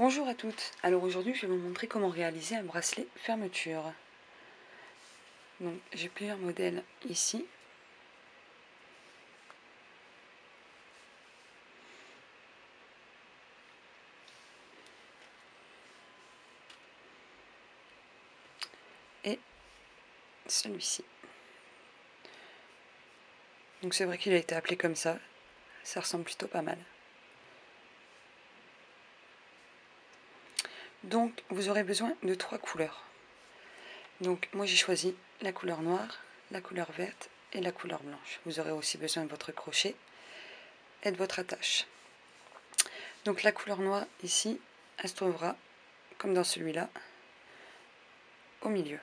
Bonjour à toutes, alors aujourd'hui je vais vous montrer comment réaliser un bracelet fermeture. Donc j'ai plusieurs modèles ici. Et celui-ci. Donc c'est vrai qu'il a été appelé comme ça ressemble plutôt pas mal. Donc vous aurez besoin de 3 couleurs. Donc moi j'ai choisi la couleur noire, la couleur verte et la couleur blanche. Vous aurez aussi besoin de votre crochet et de votre attache. Donc la couleur noire ici, elle se trouvera, comme dans celui-là, au milieu.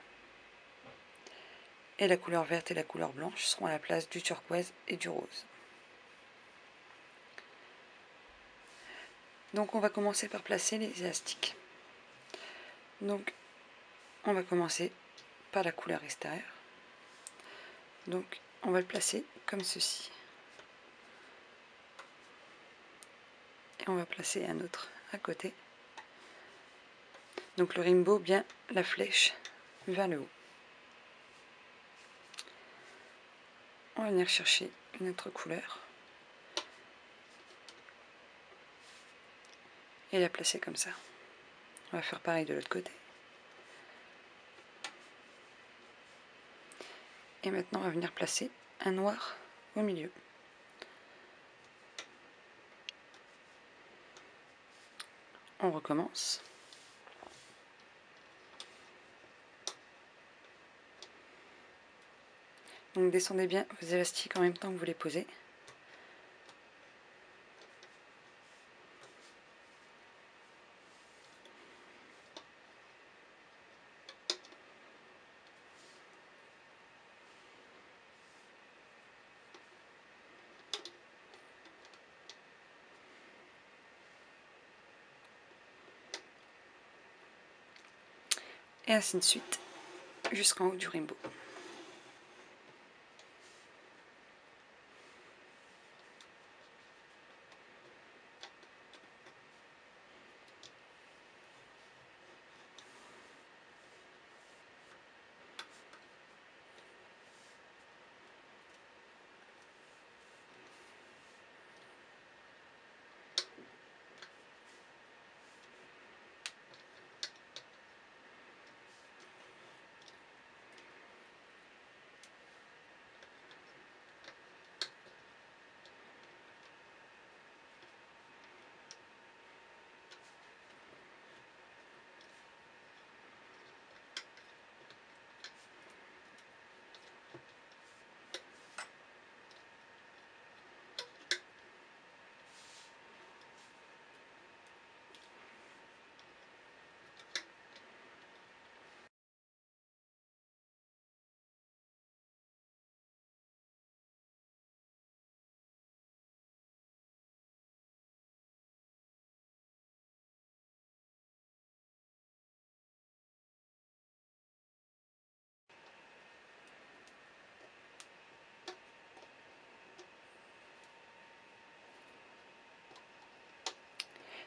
Et la couleur verte et la couleur blanche seront à la place du turquoise et du rose. Donc on va commencer par placer les élastiques. Donc on va commencer par la couleur extérieure. Donc on va le placer comme ceci. Et on va placer un autre à côté. Donc le rainbow, bien la flèche vers le haut. On va venir chercher une autre couleur. Et la placer comme ça. On va faire pareil de l'autre côté. Et maintenant on va venir placer un noir au milieu. On recommence. Donc descendez bien vos élastiques en même temps que vous les posez. Et ainsi de suite jusqu'en haut du rainbow.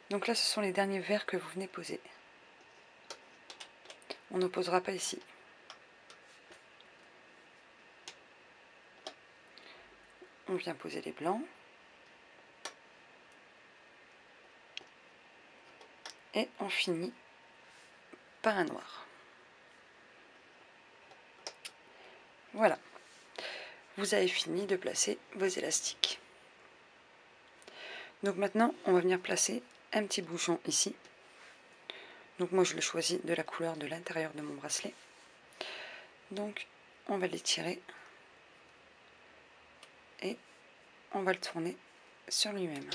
Donc là, ce sont les derniers verres que vous venez poser. On ne posera pas ici. On vient poser les blancs. Et on finit par un noir. Voilà. Vous avez fini de placer vos élastiques. Donc maintenant, on va venir placer un petit bouchon ici. Donc moi, je le choisis de la couleur de l'intérieur de mon bracelet. Donc, on va l'étirer et on va le tourner sur lui-même.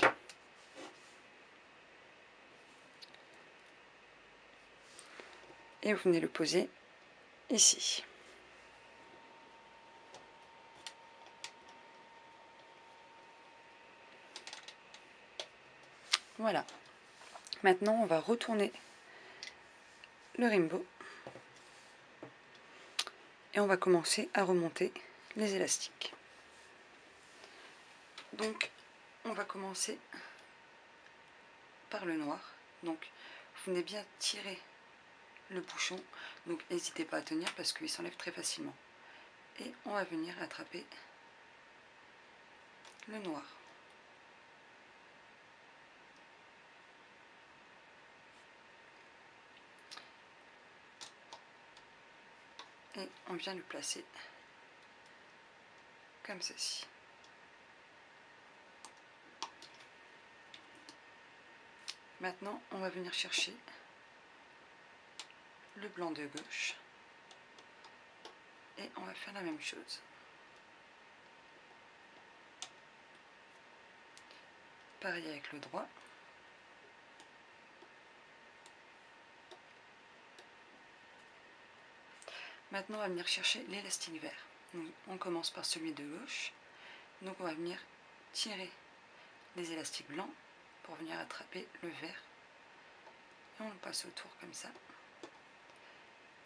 Et vous venez le poser ici. Voilà. Maintenant, on va retourner le rainbow et on va commencer à remonter les élastiques. Donc, on va commencer par le noir. Donc, vous venez bien tirer le bouchon, donc n'hésitez pas à tenir parce qu'il s'enlève très facilement. Et on va venir attraper le noir. Et on vient le placer comme ceci. Maintenant, on va venir chercher le blanc de gauche et on va faire la même chose. Pareil avec le droit. Maintenant, on va venir chercher l'élastique vert. Donc, on commence par celui de gauche. Donc, on va venir tirer les élastiques blancs pour venir attraper le vert. Et on le passe autour comme ça.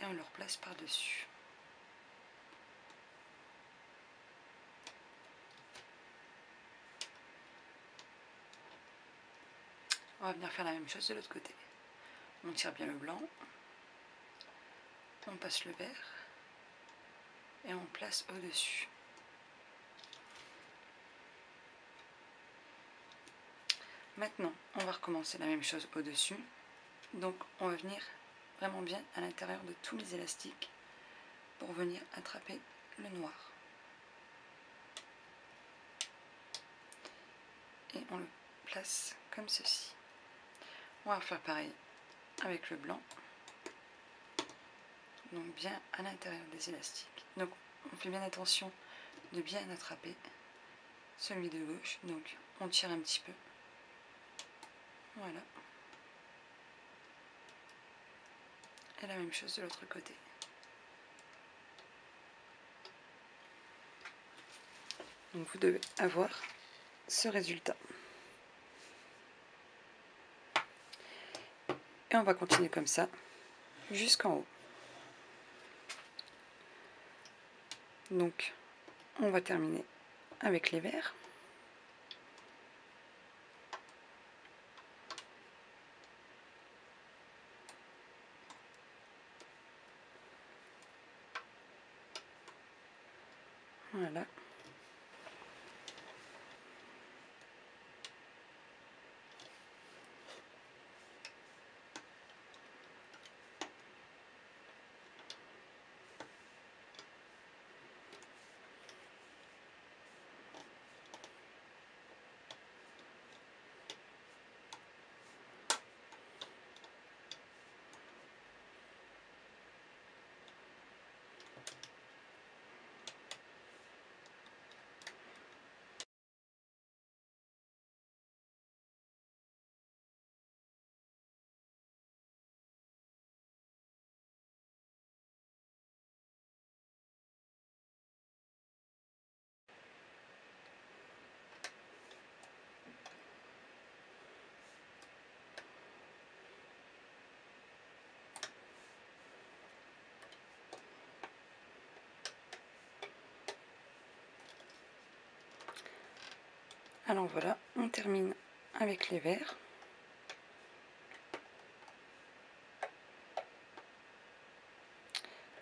Et on le replace par-dessus. On va venir faire la même chose de l'autre côté. On tire bien le blanc. On passe le vert. Et on place au-dessus. Maintenant, on va recommencer la même chose au-dessus. Donc, on va venir vraiment bien à l'intérieur de tous les élastiques pour venir attraper le noir. Et on le place comme ceci. On va faire pareil avec le blanc. Donc, bien à l'intérieur des élastiques. Donc, on fait bien attention de bien attraper celui de gauche. Donc, on tire un petit peu. Voilà. Et la même chose de l'autre côté. Donc vous devez avoir ce résultat. Et on va continuer comme ça jusqu'en haut. Donc on va terminer avec les verts. Voilà. Alors voilà, on termine avec les verts.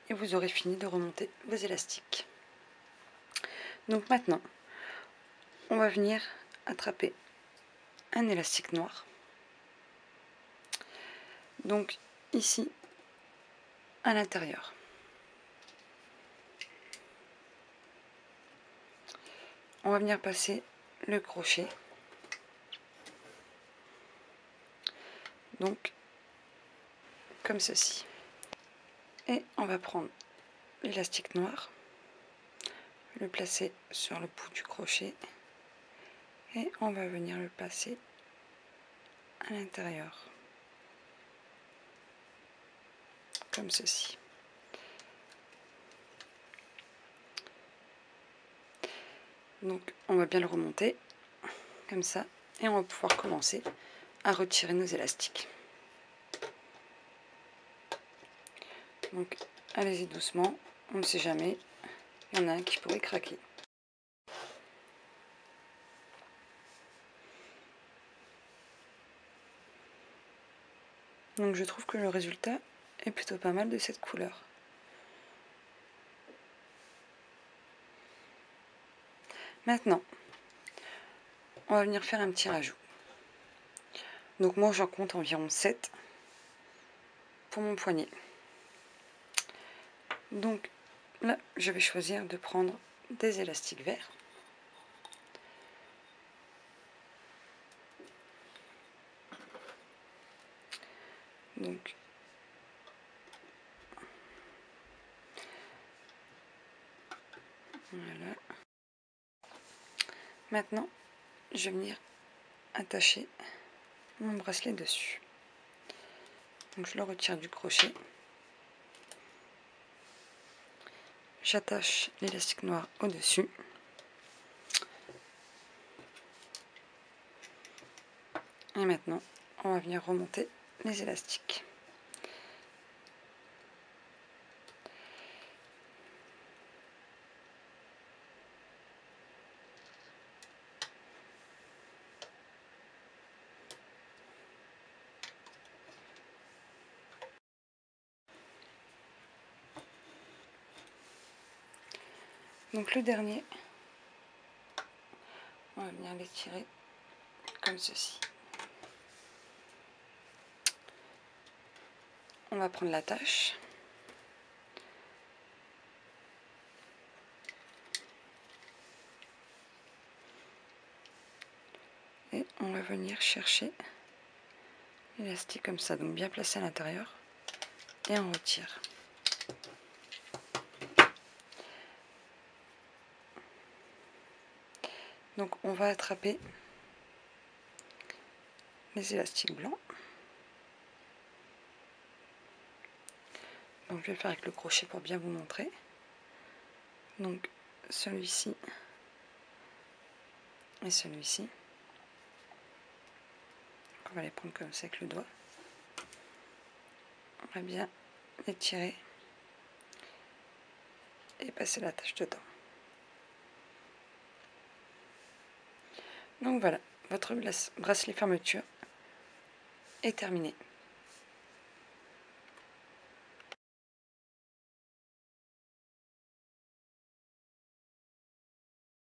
Et vous aurez fini de remonter vos élastiques. Donc maintenant, on va venir attraper un élastique noir. Donc ici, à l'intérieur. On va venir passer le crochet. Donc, comme ceci. Et on va prendre l'élastique noir, le placer sur le bout du crochet et on va venir le passer à l'intérieur, comme ceci. Donc on va bien le remonter, comme ça, et on va pouvoir commencer à retirer nos élastiques. Donc allez-y doucement, on ne sait jamais, il y en a un qui pourrait craquer. Donc je trouve que le résultat est plutôt pas mal de cette couleur. Maintenant, on va venir faire un petit rajout. Donc moi j'en compte environ 7 pour mon poignet. Donc là, je vais choisir de prendre des élastiques verts. Donc voilà. Maintenant, je vais venir attacher mon bracelet dessus. Donc je le retire du crochet. J'attache l'élastique noir au-dessus. Et maintenant, on va venir remonter les élastiques. Donc le dernier, on va venir l'étirer comme ceci. On va prendre l'attache. Et on va venir chercher l'élastique comme ça, donc bien placé à l'intérieur. Et on retire. Donc on va attraper les élastiques blancs. Donc je vais le faire avec le crochet pour bien vous montrer. Donc celui-ci et celui-ci. On va les prendre comme ça avec le doigt. On va bien les tirer et passer l'attache dedans. Donc voilà, votre bracelet fermeture est terminé.